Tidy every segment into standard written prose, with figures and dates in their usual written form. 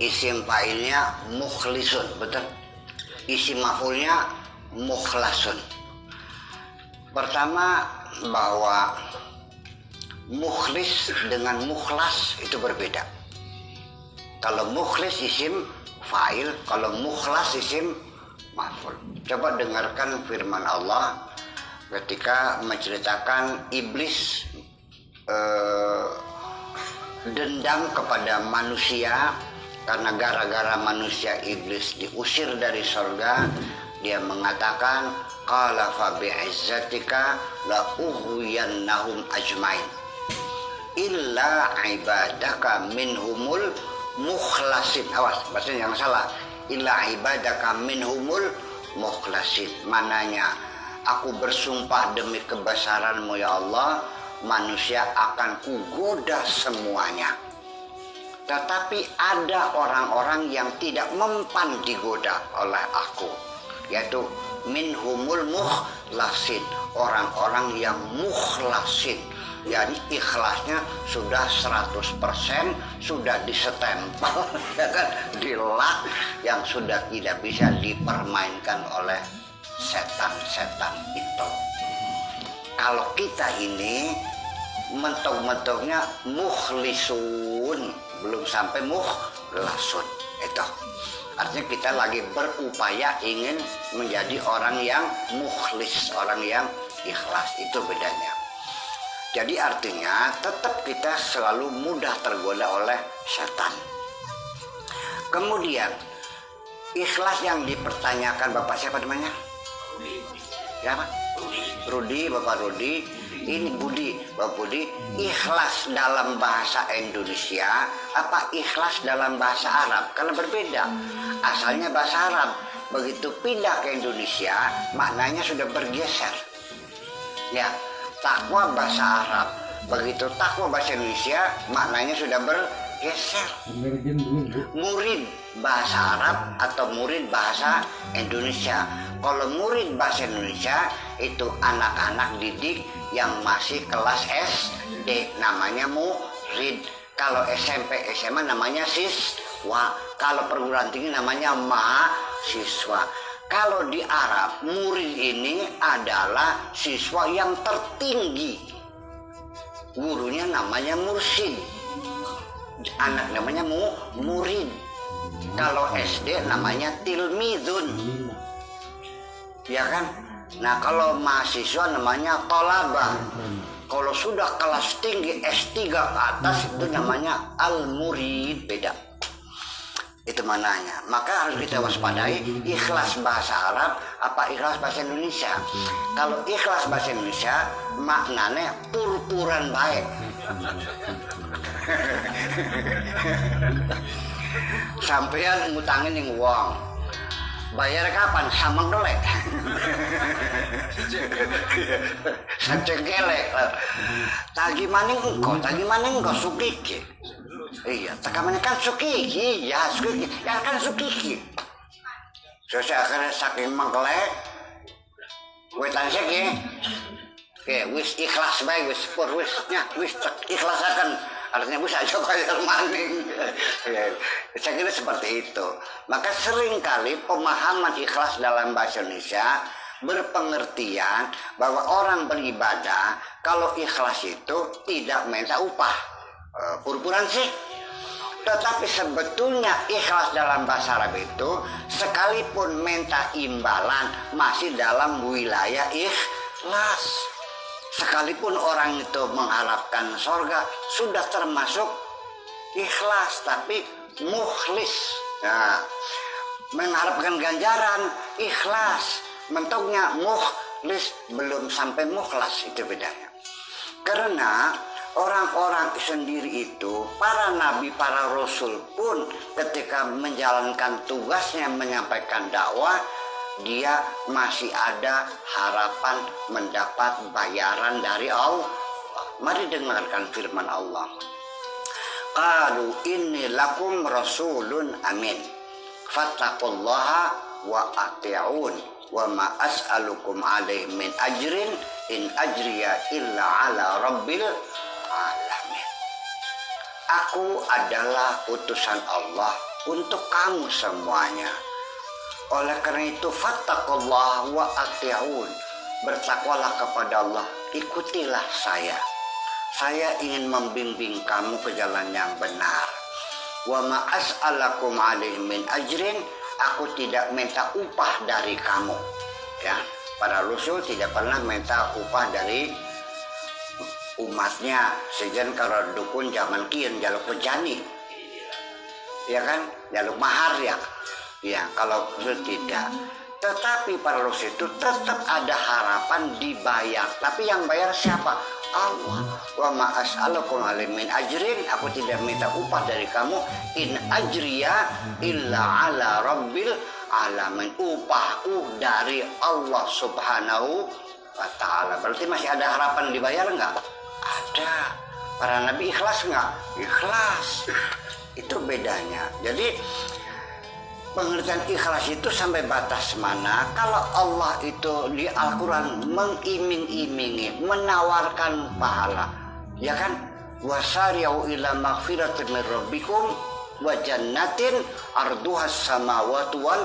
isim fa'ilnya mukhlisun, betul. Isim maf'ulnya mukhlasun. Pertama, bahwa mukhlis dengan mukhlas itu berbeda. Kalau mukhlis isim fa'il, kalau mukhlas isim maf'ul. Coba dengarkan firman Allah ketika menceritakan iblis dendam kepada manusia karena gara-gara manusia iblis diusir dari surga. Dia mengatakan, qala fa bi'izzatika la ughwiyannahum ajmain illa ibadaka minhumul mukhlasin. Awas, bahasanya yang salah. Illa ibadaka minhumul mukhlasin. Mananya, aku bersumpah demi kebesaranmu ya Allah, manusia akan kugoda semuanya. Tetapi ada orang-orang yang tidak mempan digoda oleh aku, yaitu minhumul mukhlasin, orang-orang yang mukhlasin. Jadi ikhlasnya sudah 100%, sudah disestempel, ya kan, dilak, yang sudah tidak bisa dipermainkan oleh setan-setan itu. Kalau kita ini mentok-mentoknya mukhlisun, belum sampai mukhlasun. Itu artinya kita lagi berupaya ingin menjadi orang yang mukhlis, orang yang ikhlas. Itu bedanya. Jadi artinya tetap kita selalu mudah tergoda oleh setan. Kemudian ikhlas yang dipertanyakan Bapak siapa namanya? Siapa? Rudi, Bapak Rudi. Ini Budi, Bapak Budi. Ikhlas dalam bahasa Indonesia apa ikhlas dalam bahasa Arab? Karena berbeda. Asalnya bahasa Arab, begitu pindah ke Indonesia maknanya sudah bergeser. Ya, takwa bahasa Arab, begitu takwa bahasa Indonesia maknanya sudah bergeser. Murid bahasa Arab atau murid bahasa Indonesia. Kalau murid bahasa Indonesia itu anak-anak didik yang masih kelas SD, namanya murid. Kalau SMP SMA namanya siswa. Kalau perguruan tinggi namanya mahasiswa. Kalau di Arab, murid ini adalah siswa yang tertinggi. Gurunya namanya mursyid. Anak namanya murid. Kalau SD namanya tilmidun. Ya kan? Nah, kalau mahasiswa namanya tolabah. Kalau sudah kelas tinggi S3 ke atas itu namanya al-murid, beda. Itu mananya. Maka harus kita waspadai ikhlas bahasa Arab apa ikhlas bahasa Indonesia. Kalau ikhlas bahasa Indonesia maknanya purpuran baik. Sampean ngutangin yang uang, bayar kapan? Samang dolek. Sacengelek. Tagi maning engkau sukiki. Iya, takamane kan sukiki, ya sukiki, ya kan sukiki. Saya akhirnya saking mengkelek, wetan seki, wis ikhlas baik, wis pur wisnya, wis ikhlas akan, artinya wis aja kayak maning. Saya kira seperti itu. Maka seringkali pemahaman ikhlas dalam bahasa Indonesia berpengertian bahwa orang beribadah kalau ikhlas itu tidak minta upah. Purpuran sih, tetapi sebetulnya ikhlas dalam bahasa Arab itu sekalipun minta imbalan masih dalam wilayah ikhlas. Sekalipun orang itu mengharapkan surga sudah termasuk ikhlas, tapi mukhlis. Nah, mengharapkan ganjaran ikhlas, mentoknya mukhlis, belum sampai mukhlas. Itu bedanya. Karena orang-orang sendiri itu, para nabi, para rasul pun ketika menjalankan tugasnya menyampaikan dakwah, dia masih ada harapan mendapat bayaran dari Allah. Mari dengarkan firman Allah. Qalu inni lakum rasulun amin fattaqullaha wa ati'un wa ma as'alukum alaihi min ajrin in ajriya illa ala rabbil alamin. Aku adalah utusan Allah untuk kamu semuanya. Oleh karena itu fattaqullah wa ati'un. Bertakwalah kepada Allah, ikutilah saya. Saya ingin membimbing kamu ke jalan yang benar. Wa ma as'alakum alaihi min ajrin. Aku tidak minta upah dari kamu. Ya, para rasul tidak pernah minta upah dari umatnya. Sejen kalau dukun zaman kian jaluk pejani. Ya kan? Jaluk mahar ya. Ya, kalau rasul tidak. Tetapi para rasul itu tetap ada harapan dibayar. Tapi yang bayar siapa? Allah. Wa ma as'alukum alaihi min ajrin. Aku tidak minta upah dari kamu. In ajriya illa ala rabbil alamin. Upahku dari Allah subhanahu wa ta'ala. Berarti masih ada harapan dibayar enggak? Ada. Para nabi ikhlas enggak? Ikhlas. Itu bedanya. Jadi pengertian ikhlas itu sampai batas mana? Kalau Allah itu di Al-Quran mengiming-imingi, menawarkan pahala, ya kan? Wasari'u ila maghfiratin min rabbikum wa jannatin arduhas samawati wal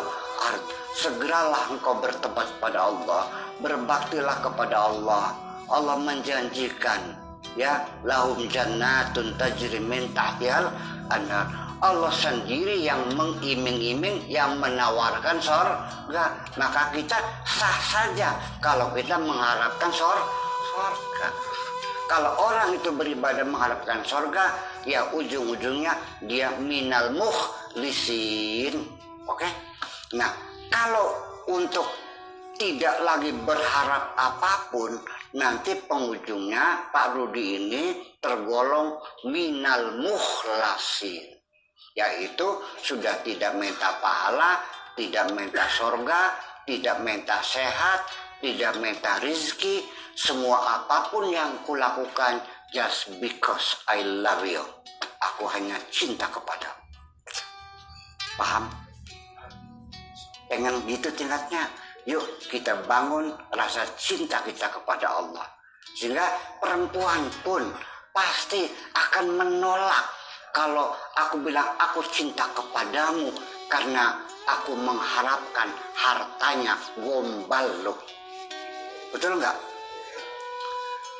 ard. Segeralah engkau bertobat pada Allah, berbaktilah kepada Allah. Allah menjanjikan, ya, lahum jannatun tajri min tahtihal anhar. Allah sendiri yang mengiming-iming, yang menawarkan surga. Maka kita sah saja kalau kita mengharapkan surga. Kalau orang itu beribadah mengharapkan surga, ya ujung-ujungnya dia minal mukhlisin. Oke? Nah, kalau untuk tidak lagi berharap apapun, nanti penghujungnya Pak Rudi ini tergolong minal mukhlasin. Yaitu sudah tidak minta pahala, tidak minta surga, tidak minta sehat, tidak minta rizki. Semua apapun yang kulakukan just because I love you. Aku hanya cinta kepada. Paham? Pengen gitu tingkatnya. Yuk kita bangun rasa cinta kita kepada Allah. Sehingga perempuan pun pasti akan menolak kalau aku bilang aku cinta kepadamu karena aku mengharapkan hartanya gombal loh. Betul nggak?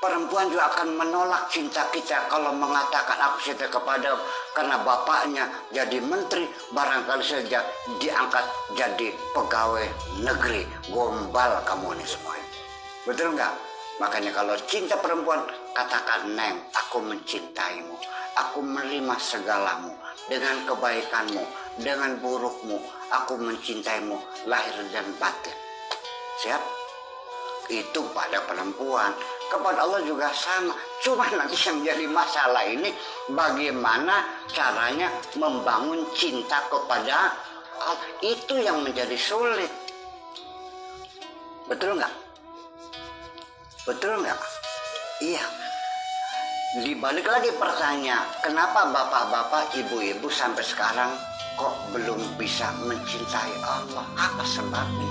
Perempuan juga akan menolak cinta kita kalau mengatakan aku cinta kepadamu karena bapaknya jadi menteri, barangkali saja diangkat jadi pegawai negeri. Gombal kamu ini semuanya. Betul nggak? Makanya kalau cinta perempuan katakan, Neng, aku mencintaimu. Aku menerima segalamu dengan kebaikanmu, dengan burukmu. Aku mencintaimu lahir dan batin. Siap? Itu pada perempuan. Kepada Allah juga sama. Cuma nanti yang jadi masalah ini bagaimana caranya membangun cinta kepada Allah. Itu yang menjadi sulit. Betul nggak? Betul nggak? Iya. Dibalik lagi pertanyaan, kenapa bapak-bapak, ibu-ibu sampai sekarang kok belum bisa mencintai Allah? Apa sebabnya?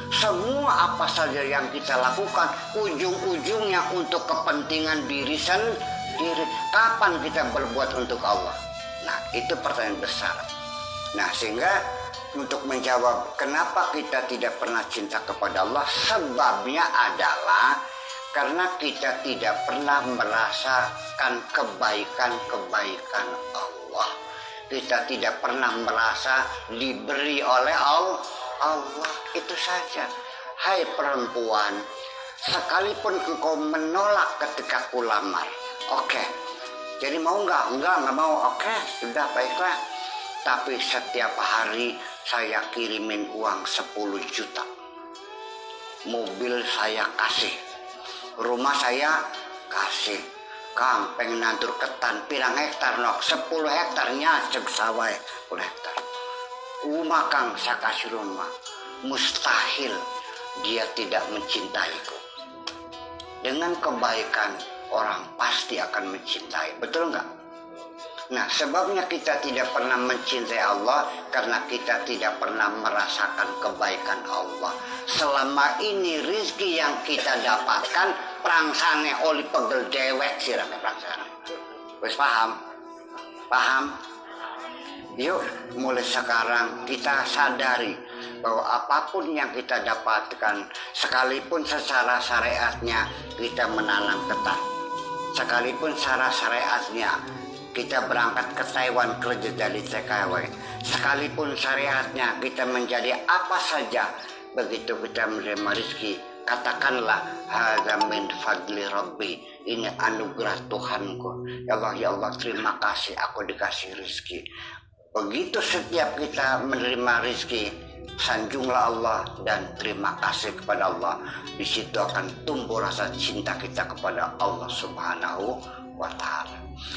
Semua apa saja yang kita lakukan, ujung-ujungnya untuk kepentingan diri sendiri. Kapan kita berbuat untuk Allah? Nah, itu pertanyaan besar. Nah, sehingga untuk menjawab kenapa kita tidak pernah cinta kepada Allah, sebabnya adalah karena kita tidak pernah merasakan kebaikan-kebaikan Allah. Kita tidak pernah merasa diberi oleh Allah. Itu saja. Hai perempuan, sekalipun engkau menolak ketika kulamar, oke. Jadi mau nggak? Nggak mau. Oke, sudah baiklah. Tapi setiap hari saya kirimin uang 10 juta. Mobil saya kasih. Rumah saya kasih. Kang pengen nantur ketan pirang hektar nok 10 hektarnya cek sawah 10 hektar. Rumah Kang saya kasih rumah. Mustahil dia tidak mencintaiku. Dengan kebaikan orang pasti akan mencintai. Betul nggak? Nah, sebabnya kita tidak pernah mencintai Allah karena kita tidak pernah merasakan kebaikan Allah. Selama ini rizki yang kita dapatkan prangsane oli pegel dewek sih rame prangsane. Wes paham? Paham? Yuk mulai sekarang kita sadari bahwa apapun yang kita dapatkan, sekalipun secara syariatnya kita menanam ketan, sekalipun secara syariatnya kita berangkat ke Taiwan kerja dari TKW, sekalipun syariatnya kita menjadi apa saja, begitu kita menerima rezeki, katakanlah hadza min fadli rabbi, ini anugerah Tuhanku. Ya Allah, terima kasih aku dikasih rezeki. Begitu setiap kita menerima rezeki, sanjunglah Allah dan terima kasih kepada Allah. Di situ akan tumbuh rasa cinta kita kepada Allah Subhanahu wa Ta'ala.